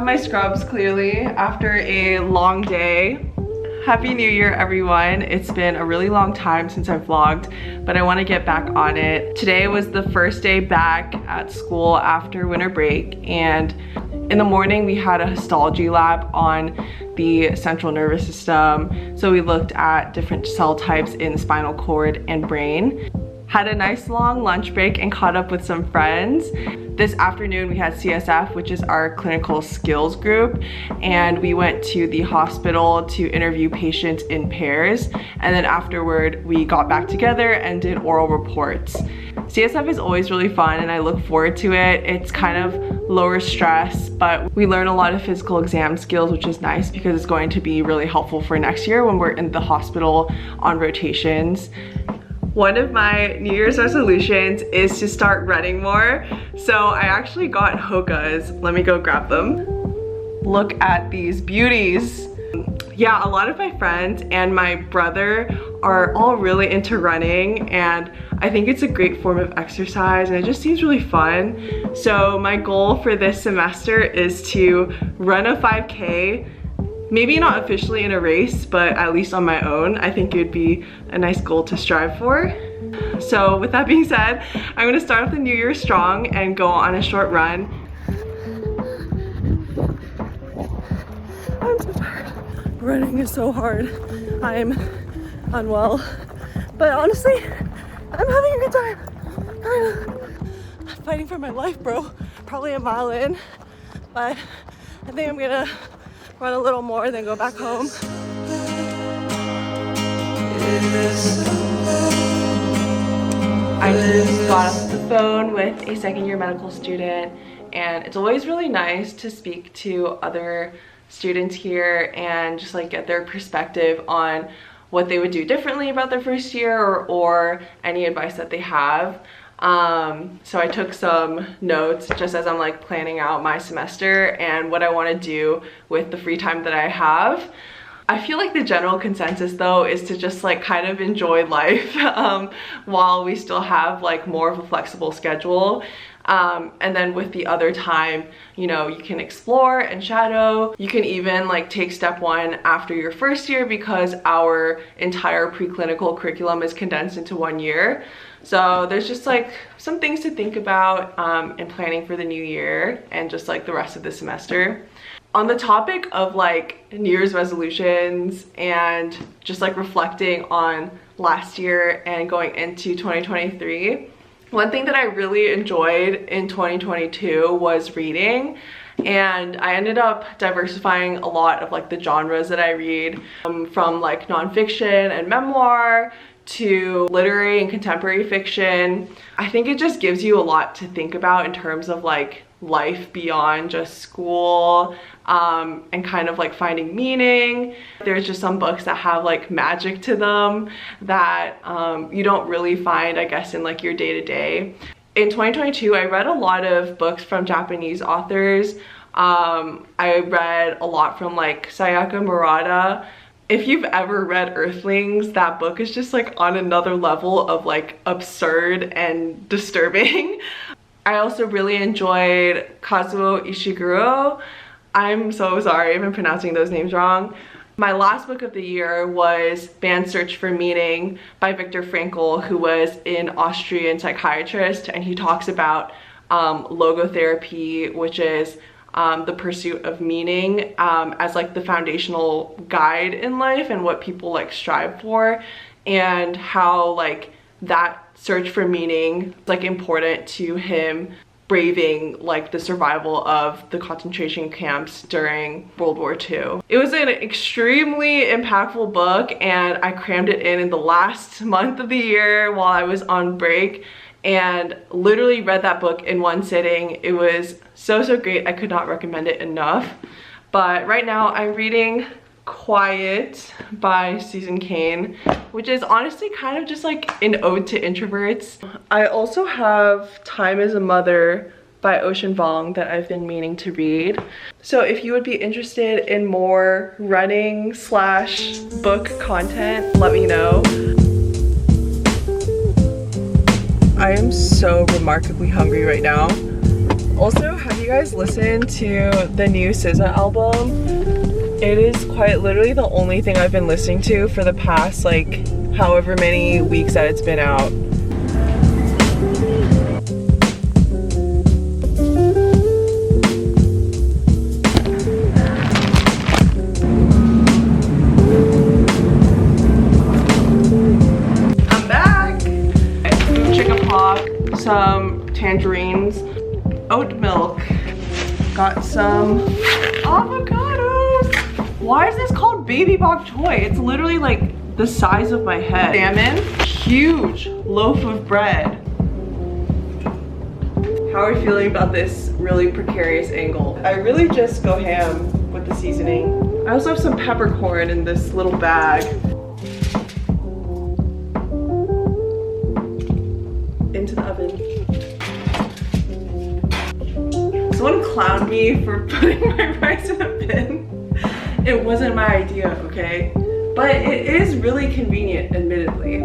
on my scrubs clearly after a long day. Happy New Year, everyone. It's been a really long time since I've vlogged, but I want to get back on it. Today was the first day back at school after winter break, and in the morning we had a histology lab on the central nervous system. So we looked at different cell types in the spinal cord and brain. Had a nice long lunch break and caught up with some friends. This afternoon we had CSF, which is our clinical skills group, and we went to the hospital to interview patients in pairs, and then afterward we got back together and did oral reports. CSF is always really fun and I look forward to it. It's kind of lower stress, but we learn a lot of physical exam skills, which is nice because it's going to be really helpful for next year when we're in the hospital on rotations. One of my New Year's resolutions is to start running more. So I actually got Hoka's. Let me go grab them. Look at these beauties. Yeah, a lot of my friends and my brother are all really into running, and I think it's a great form of exercise and it just seems really fun. So my goal for this semester is to run a 5K. Maybe not officially in a race, but at least on my own. I think it would be a nice goal to strive for. So with that being said, I'm gonna start off the new year strong and go on a short run. I'm so tired. Running is so hard. I'm unwell. But honestly, I'm having a good time. I'm fighting for my life, bro. Probably a mile in, but I think I'm gonna run a little more, then go back home. I just got off the phone with a second-year medical student, and it's always really nice to speak to other students here and just like get their perspective on what they would do differently about their first year or any advice that they have. So I took some notes just as I'm like planning out my semester and what I want to do with the free time that I have. I feel like the general consensus though is to just like kind of enjoy life while we still have like more of a flexible schedule. And then with the other time, you know, you can explore and shadow. You can even like take step one after your first year because our entire preclinical curriculum is condensed into 1 year. So there's just like some things to think about in planning for the new year and just like the rest of the semester. On the topic of like New Year's resolutions and just like reflecting on last year and going into 2023, one thing that I really enjoyed in 2022 was reading, and I ended up diversifying a lot of like the genres that I read, from like nonfiction and memoir to literary and contemporary fiction. I think it just gives you a lot to think about in terms of like life beyond just school, and kind of like finding meaning. There's just some books that have like magic to them that you don't really find, I guess, in like your day-to-day. In 2022, I read a lot of books from Japanese authors. I read a lot from like Sayaka Murata. If you've ever read Earthlings, that book is just like on another level of like absurd and disturbing. I also really enjoyed Kazuo Ishiguro. I'm so sorry if I'm pronouncing those names wrong. My last book of the year was Man's Search for Meaning by Viktor Frankl, who was an Austrian psychiatrist, and he talks about logotherapy, which is the pursuit of meaning, as like the foundational guide in life and what people like strive for, and how like that search for meaning is like important to him braving like the survival of the concentration camps during World War II. It was an extremely impactful book, and I crammed it in the last month of the year while I was on break and literally read that book in one sitting. It was so great. I could not recommend it enough. But right now I'm reading Quiet by Susan Cain, which is honestly kind of just like an ode to introverts. I also have Time as a Mother by Ocean Vuong that I've been meaning to read. So if you would be interested in more running / book content, let me know. I am so remarkably hungry right now. Also, have you guys listened to the new SZA album? It is quite literally the only thing I've been listening to for the past like however many weeks that it's been out. I'm back! Food chicken pop, some tangerines, oat milk, got some avocados. Why is this called baby bok choy? It's literally like the size of my head. Salmon, huge loaf of bread. How are we feeling about this really precarious angle? I really just go ham with the seasoning. I also have some peppercorn in this little bag. Into the oven. Someone clowned me for putting my rice in a bin. It wasn't my idea, okay? But it is really convenient, admittedly.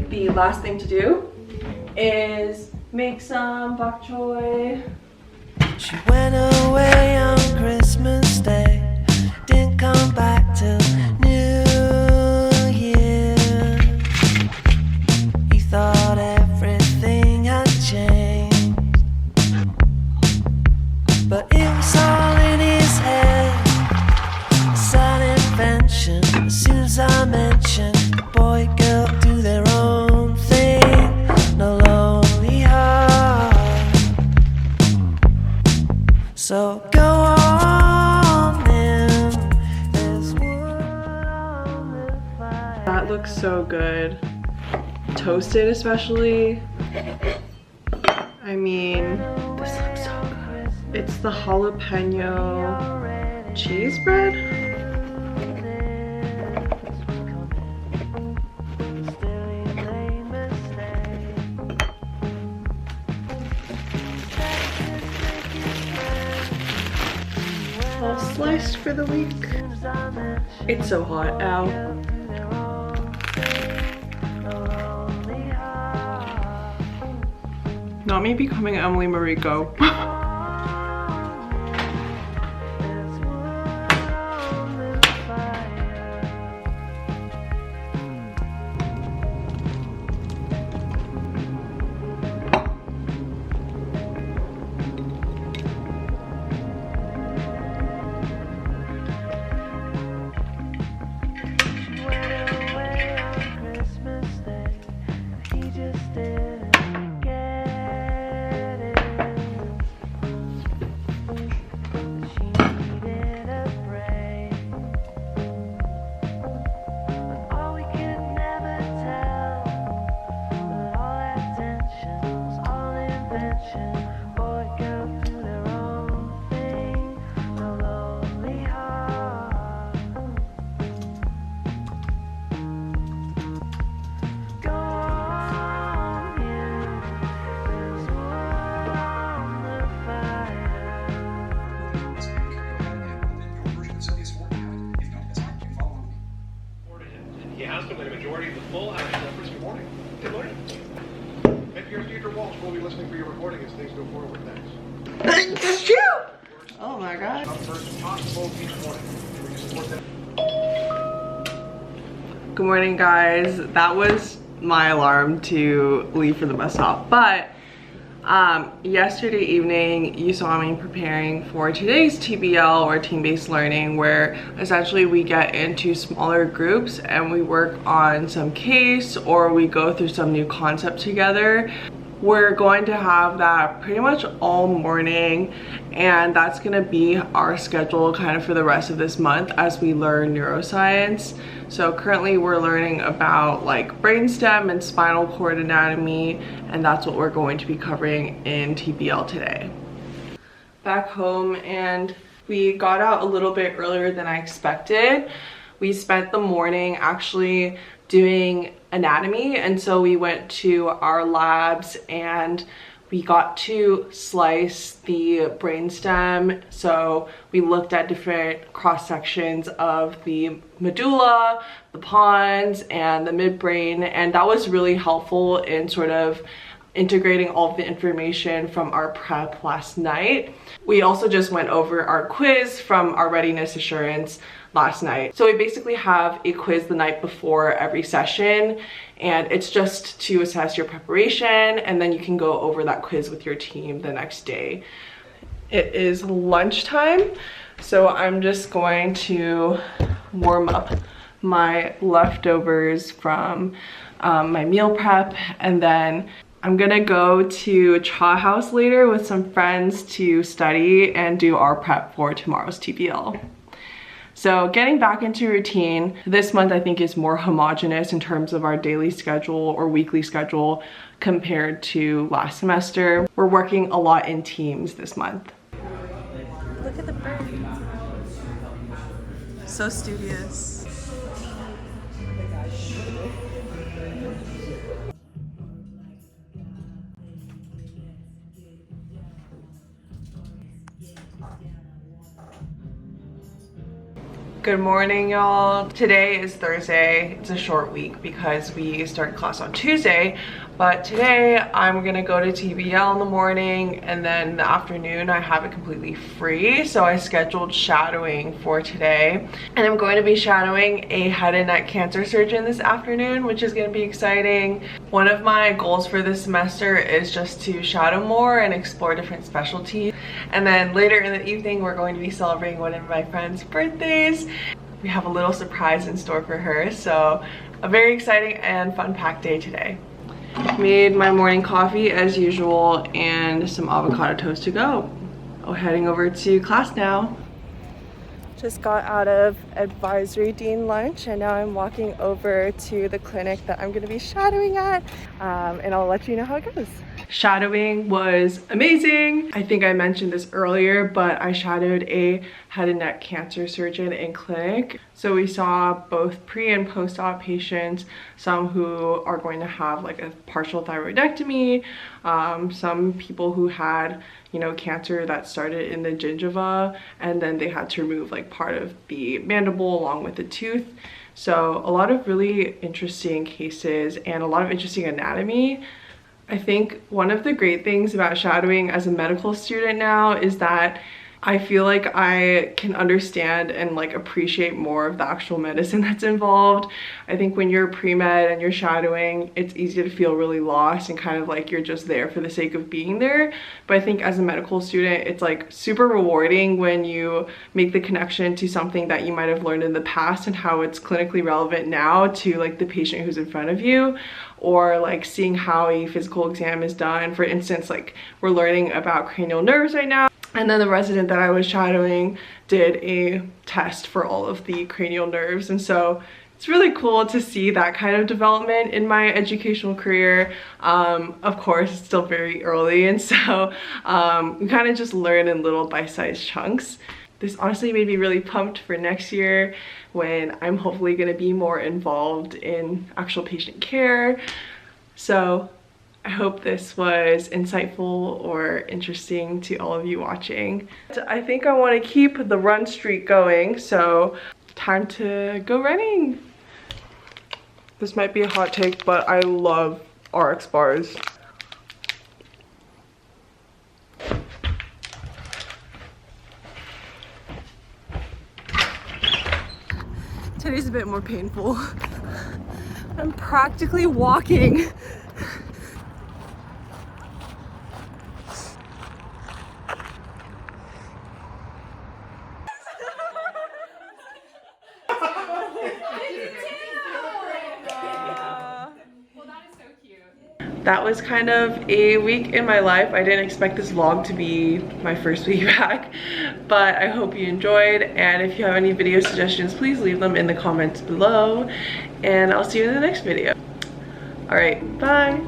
The last thing to do is make some bok choy. She went away on Christmas Day, didn't come back till New Year. He thought everything had changed, but it was all in his head, a sad invention. As soon as I mentioned the boy girl do their own thing, no lonely heart. So go on in, there's wood on the fire. That looks so good. Toasted especially. I mean, this looks so good. It's the jalapeno cheese bread. All sliced for the week. It's so hot, ow. Not me becoming Emily Mariko. He has to win a majority of the full House members. Good morning. Good morning. And your future Walsh will be listening for your recording as things go forward. Thanks. Oh my god. First possible each morning. Will you support that? Good morning, guys. That was my alarm to leave for the bus stop, but yesterday evening you saw me preparing for today's TBL, or team-based learning, where essentially we get into smaller groups and we work on some case or we go through some new concept together. We're going to have that pretty much all morning, and that's going to be our schedule kind of for the rest of this month as we learn neuroscience. So currently we're learning about like brainstem and spinal cord anatomy, and that's what we're going to be covering in TBL today. Back home, and we got out a little bit earlier than I expected. We spent the morning actually doing anatomy, and so we went to our labs and We got to slice the brainstem, so we looked at different cross sections of the medulla, the pons, and the midbrain, and that was really helpful in sort of integrating all of the information from our prep last night. We also just went over our quiz from our readiness assurance last night. So we basically have a quiz the night before every session, and it's just to assess your preparation, and then you can go over that quiz with your team the next day. It is lunchtime, so I'm just going to warm up my leftovers from my meal prep, and then I'm gonna go to Cha House later with some friends to study and do our prep for tomorrow's TPL. So getting back into routine, this month I think is more homogenous in terms of our daily schedule or weekly schedule compared to last semester. We're working a lot in teams this month. Look at the bird. So studious. Good morning, y'all. Today is Thursday. It's a short week because we start class on Tuesday, but today I'm gonna go to TBL in the morning, and then in the afternoon I have it completely free, so I scheduled shadowing for today, and I'm going to be shadowing a head and neck cancer surgeon this afternoon, which is gonna be exciting. One of my goals for this semester is just to shadow more and explore different specialties, and then later in the evening we're going to be celebrating one of my friend's birthdays. We have a little surprise in store for her, so a very exciting and fun-packed day today. Made my morning coffee as usual and some avocado toast to go. Oh, heading over to class now. Just got out of advisory dean lunch, and now I'm walking over to the clinic that I'm going to be shadowing at, and I'll let you know how it goes. Shadowing was amazing. I think I mentioned this earlier, but I shadowed a head and neck cancer surgeon in clinic. So we saw both pre and post-op patients, some who are going to have like a partial thyroidectomy, some people who had, you know, cancer that started in the gingiva and then they had to remove like part of the mandible along with the tooth. So a lot of really interesting cases and a lot of interesting anatomy. I think one of the great things about shadowing as a medical student now is that I feel like I can understand and like appreciate more of the actual medicine that's involved. I think when you're pre-med and you're shadowing, it's easy to feel really lost and kind of like you're just there for the sake of being there. But I think as a medical student, it's like super rewarding when you make the connection to something that you might have learned in the past and how it's clinically relevant now to like the patient who's in front of you, or like seeing how a physical exam is done. For instance, like we're learning about cranial nerves right now. And then the resident that I was shadowing did a test for all of the cranial nerves. And so it's really cool to see that kind of development in my educational career. Of course, it's still very early. And so we kind of just learn in little bite-sized chunks. This honestly made me really pumped for next year when I'm hopefully gonna be more involved in actual patient care. So I hope this was insightful or interesting to all of you watching. I think I want to keep the run streak going, so time to go running. This might be a hot take, but I love RX bars. Today's a bit more painful. I'm practically walking. That was kind of a week in my life. I didn't expect this vlog to be my first week back, but I hope you enjoyed, and if you have any video suggestions, please leave them in the comments below, and I'll see you in the next video. All right, bye.